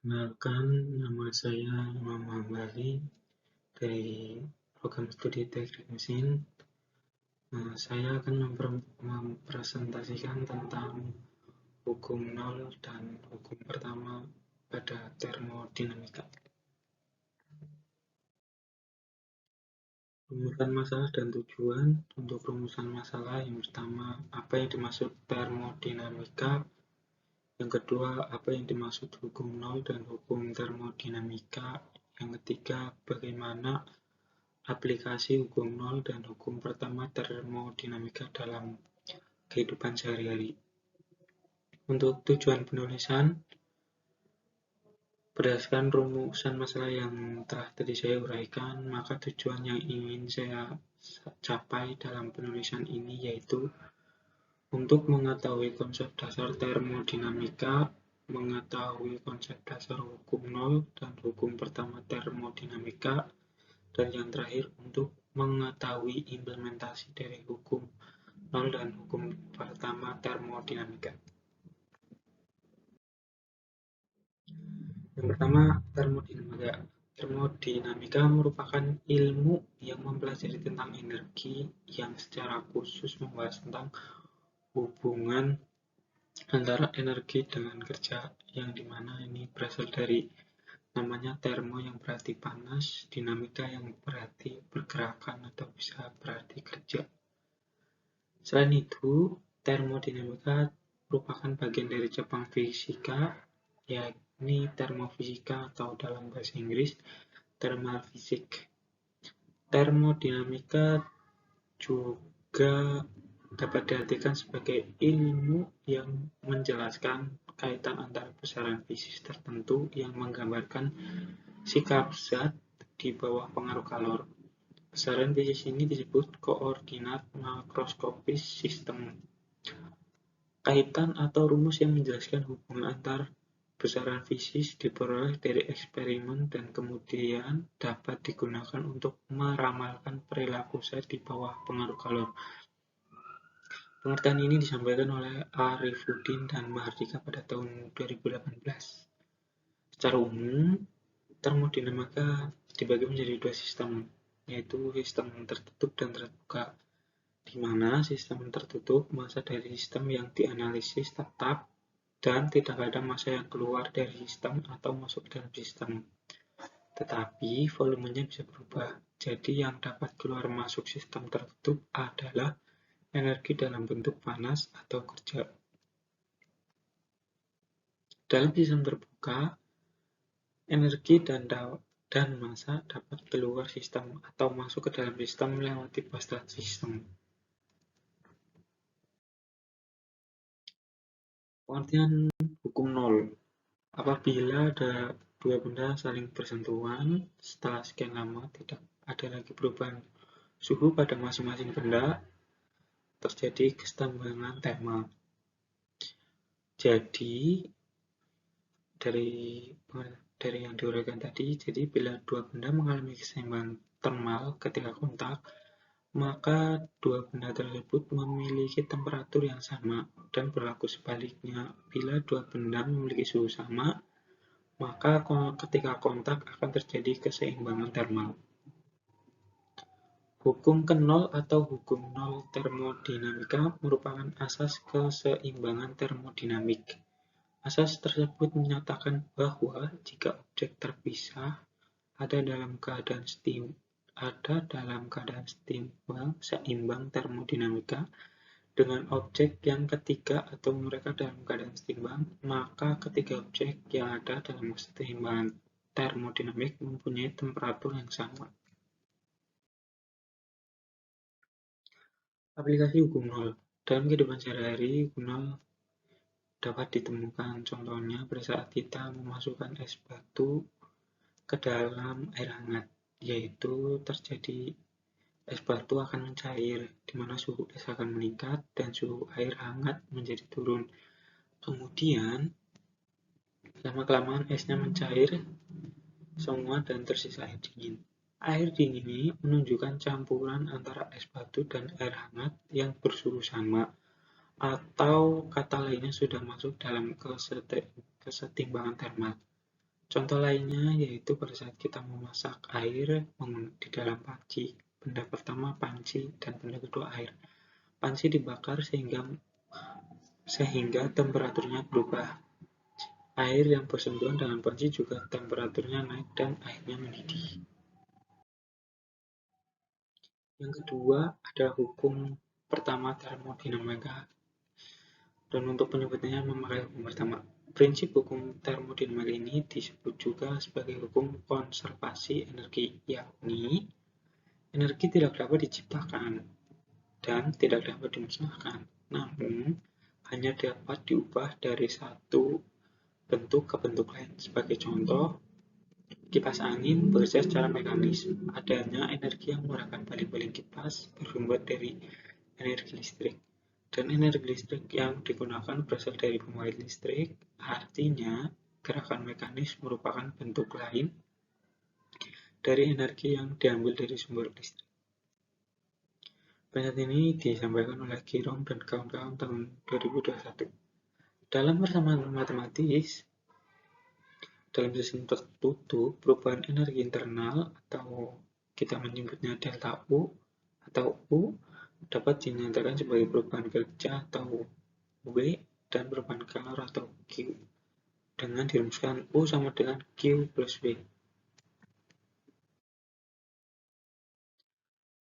Perkenalkan, nama saya Muhammad Bali dari program studi Teknik Mesin. Saya akan mempresentasikan tentang hukum nol dan hukum pertama pada termodinamika. Rumusan masalah dan tujuan. Untuk rumusan masalah, yang pertama, apa yang dimaksud termodinamika? Yang kedua, apa yang dimaksud hukum nol dan hukum termodinamika? Yang ketiga, bagaimana aplikasi hukum nol dan hukum pertama termodinamika dalam kehidupan sehari-hari. Untuk tujuan penulisan, berdasarkan rumusan masalah yang telah tadi saya uraikan, maka tujuan yang ingin saya capai dalam penulisan ini yaitu untuk mengetahui konsep dasar termodinamika, mengetahui konsep dasar hukum nol dan hukum pertama termodinamika, dan yang terakhir untuk mengetahui implementasi dari hukum nol dan hukum pertama termodinamika. Yang pertama, termodinamika. Termodinamika merupakan ilmu yang mempelajari tentang energi yang secara khusus membahas tentang hubungan antara energi dengan kerja, yang dimana ini berasal dari namanya termo yang berarti panas, dinamika yang berarti pergerakan atau bisa berarti kerja. Selain itu, termodinamika merupakan bagian dari cabang fisika, yakni termofisika atau dalam bahasa Inggris thermal physics. Termodinamika juga dapat diartikan sebagai ilmu yang menjelaskan kaitan antara besaran fisik tertentu yang menggambarkan sikap zat di bawah pengaruh kalor. Besaran fisik ini disebut koordinat makroskopis sistem. Kaitan atau rumus yang menjelaskan hubungan antar besaran fisik diperoleh dari eksperimen dan kemudian dapat digunakan untuk meramalkan perilaku zat di bawah pengaruh kalor. Pengertian ini disampaikan oleh Arifudin dan Mahardika pada tahun 2018. Secara umum, termodinamika dibagi menjadi dua sistem, yaitu sistem tertutup dan terbuka, di mana sistem tertutup massa dari sistem yang dianalisis tetap dan tidak ada massa yang keluar dari sistem atau masuk dalam sistem. Tetapi volumenya bisa berubah, jadi yang dapat keluar masuk sistem tertutup adalah energi dalam bentuk panas atau kerja. Dalam sistem terbuka, energi dan massa dapat keluar sistem atau masuk ke dalam sistem melewati batas sistem. Pengertian hukum nol. Apabila ada dua benda saling bersentuhan, setelah sekian lama tidak ada lagi perubahan suhu pada masing-masing benda, terjadi kesetimbangan termal. Jadi, dari yang diuraikan tadi, jadi bila dua benda mengalami keseimbangan termal ketika kontak, maka dua benda tersebut memiliki temperatur yang sama, dan berlaku sebaliknya. Bila dua benda memiliki suhu sama, maka ketika kontak akan terjadi keseimbangan termal. Hukum ke-nol atau hukum nol termodinamika merupakan asas keseimbangan termodinamik. Asas tersebut menyatakan bahwa jika objek terpisah ada dalam keadaan seimbang termodinamika dengan objek yang ketiga atau mereka dalam keadaan seimbang, maka ketiga objek yang ada dalam keseimbangan termodinamik mempunyai temperatur yang sama. Aplikasi hukum nol. Dalam kehidupan sehari-hari, hukum nol dapat ditemukan. Contohnya pada saat kita memasukkan es batu ke dalam air hangat, yaitu terjadi es batu akan mencair, di mana suhu es akan meningkat dan suhu air hangat menjadi turun. Kemudian, lama-kelamaan esnya mencair semua dan tersisa air dingin. Air dingin ini menunjukkan campuran antara es batu dan air hangat yang bersuhu sama, atau kata lainnya sudah masuk dalam kesetimbangan termal. Contoh lainnya yaitu pada saat kita memasak air di dalam panci. Benda pertama panci dan benda kedua air. Panci dibakar sehingga temperaturnya berubah. Air yang bersentuhan dengan panci juga temperaturnya naik dan airnya mendidih. Yang kedua adalah hukum pertama termodinamika. Dan untuk penyebutannya memakai hukum pertama. Prinsip hukum termodinamika ini disebut juga sebagai hukum konservasi energi, yakni energi tidak dapat diciptakan dan tidak dapat dimusnahkan, namun hanya dapat diubah dari satu bentuk ke bentuk lain. Sebagai contoh, kipas angin bekerja secara mekanis. Adanya energi yang menggerakkan baling-baling kipas bersumber dari energi listrik. Dan energi listrik yang digunakan berasal dari pembangkit listrik, artinya gerakan mekanis merupakan bentuk lain dari energi yang diambil dari sumber listrik. Penelitian ini disampaikan oleh Girong dan kawan-kawan tahun 2021. Dalam persamaan matematis, dalam sistem tertutup, perubahan energi internal atau kita menyebutnya delta U atau U dapat dinyatakan sebagai perubahan kerja atau W dan perubahan kalor atau Q dengan dirumuskan U sama dengan Q plus W.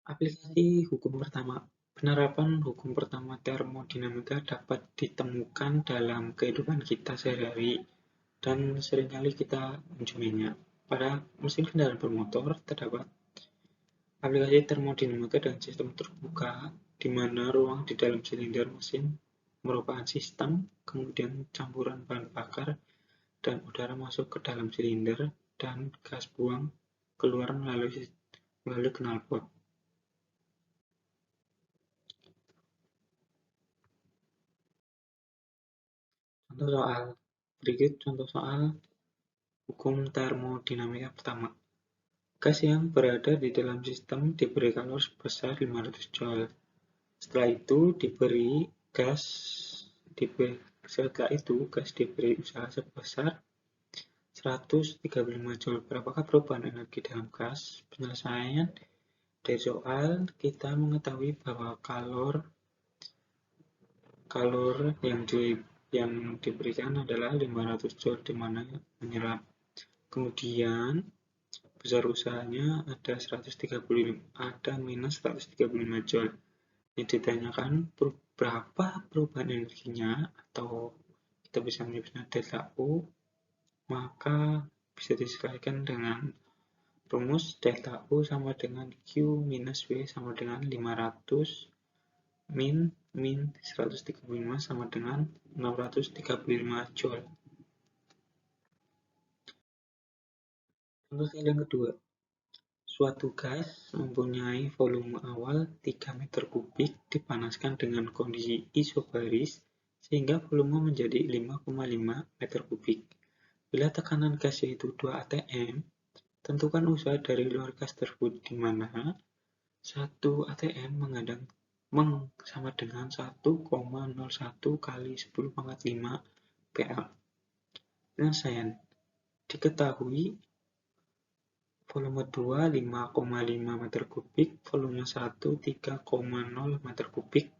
Aplikasi hukum pertama. Penerapan hukum pertama termodinamika dapat ditemukan dalam kehidupan kita sehari-hari dan seringkali kita menjuminya. Pada mesin kendaraan bermotor terdapat aplikasi termodinamika dengan sistem terbuka, di mana ruang di dalam silinder mesin merupakan sistem, kemudian campuran bahan bakar dan udara masuk ke dalam silinder dan gas buang keluar melalui knalpot. Berikut contoh soal hukum termodinamika pertama. Gas yang berada di dalam sistem diberi kalor sebesar 500 Joule. Setelah itu gas diberi usaha sebesar 135 Joule. Berapakah perubahan energi dalam gas? Penyelesaian dari soal kita mengetahui bahwa kalor yang diberikan adalah 500 Joule di mana menyerap. Kemudian besar usahanya ada minus 135 Joule. Yang ditanyakan berapa perubahan energinya atau kita bisa menyebutnya delta U, maka bisa disesuaikan dengan rumus delta U sama dengan Q minus W sama dengan 500 min 135 sama dengan 635 Joule. Contoh yang kedua, suatu gas mempunyai volume awal 3 meter kubik dipanaskan dengan kondisi isobaris sehingga volume menjadi 5,5 meter kubik. Bila tekanan gas yaitu 2 atm, tentukan usaha dari luar gas tersebut di mana 1 atm sama dengan 1,01 kali 10 pangkat 5 PL. Penyelesaian. Diketahui volume 2 5,5 meter kubik, volume 1 3,0 meter kubik.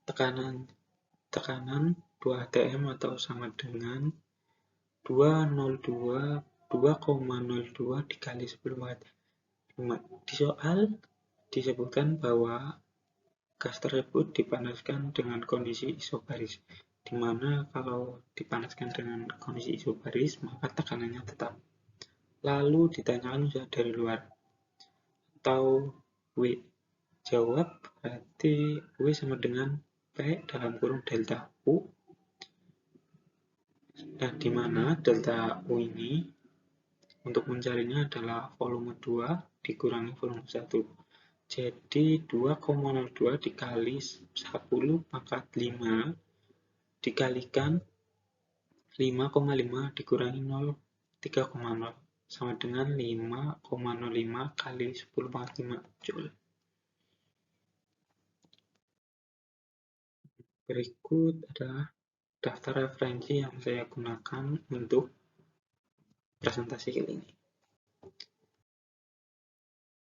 Tekanan 2 atm atau sama dengan 2,02 dikali 10 pangkat 5. Di soal disebutkan bahwa gas tersebut dipanaskan dengan kondisi isobaris, di mana kalau dipanaskan dengan kondisi isobaris maka tekanannya tetap. Lalu ditanyakan usaha dari luar atau W. Jawab berarti W sama dengan P dalam kurung delta U. Nah, di mana delta U ini untuk mencarinya adalah volume 2 dikurangi volume 1. Jadi 2,02 dikali 10 pangkat 5 dikalikan 5,5 dikurangi 3,0 sama dengan 5,05 kali 10 pangkat 5 Joule. Berikut adalah daftar referensi yang saya gunakan untuk presentasi kali ini.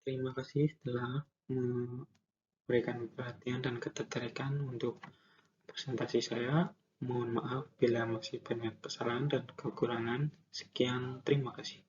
Terima kasih telah memberikan perhatian dan ketertarikan untuk presentasi saya. Mohon maaf bila masih banyak kesalahan dan kekurangan. Sekian, terima kasih.